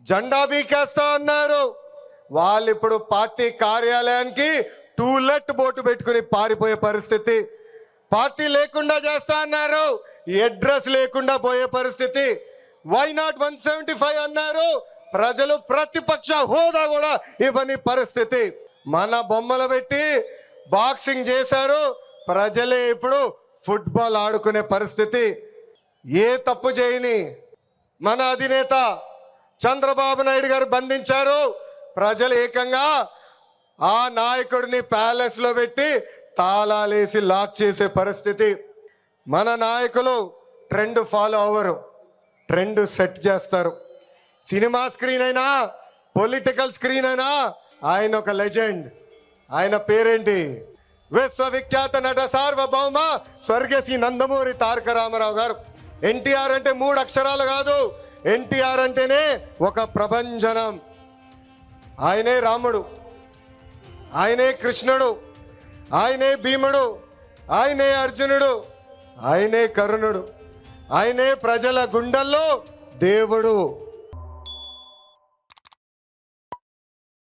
జెండా బీకేస్తా అన్నారు. వాళ్ళు ఇప్పుడు పార్టీ కార్యాలయానికి టూలెట్ బోటు పెట్టుకుని పారిపోయే పరిస్థితి. పార్టీ లేకుండా చేస్తా అన్నారు, అడ్రస్ లేకుండా పోయే పరిస్థితి. వై నాట్ 175 అన్నారు, ప్రజలు ప్రతిపక్ష హోదా కూడా ఇవ్వని పరిస్థితి. మన బొమ్మలు పెట్టి బాక్సింగ్ చేశారు, ప్రజలే ఇప్పుడు ఫుట్బాల్ ఆడుకునే పరిస్థితి. ఏ తప్పు చేయని మన అధినేత చంద్రబాబు నాయుడు గారు బంధించారు. ప్రజలు ఏకంగా ఆ నాయకుడిని ప్యాలెస్ లో పెట్టి తాళాలేసి లాక్ చేసే పరిస్థితి. మన నాయకులు ట్రెండ్ ఫాలో అవ్వరు, ట్రెండ్ సెట్ చేస్తారు. సినిమా స్క్రీన్ అయినా పొలిటికల్ స్క్రీన్ అయినా ఆయన ఒక లెజెండ్. ఆయన పేరేంటి? విశ్వవిఖ్యాత నట సార్వభౌమ స్వర్గశ్రీ నందమూరి తారక రామారావు గారు. ఎన్టీఆర్ అంటే 3 అక్షరాలు కాదు, ఎన్టీఆర్ అంటేనే ఒక ప్రభంజనం. ఆయనే రాముడు, ఆయనే కృష్ణుడు, ఆయనే భీముడు, ఆయనే అర్జునుడు, ఆయనే కర్ణుడు, ఆయనే ప్రజల గుండెల్లో దేవుడు.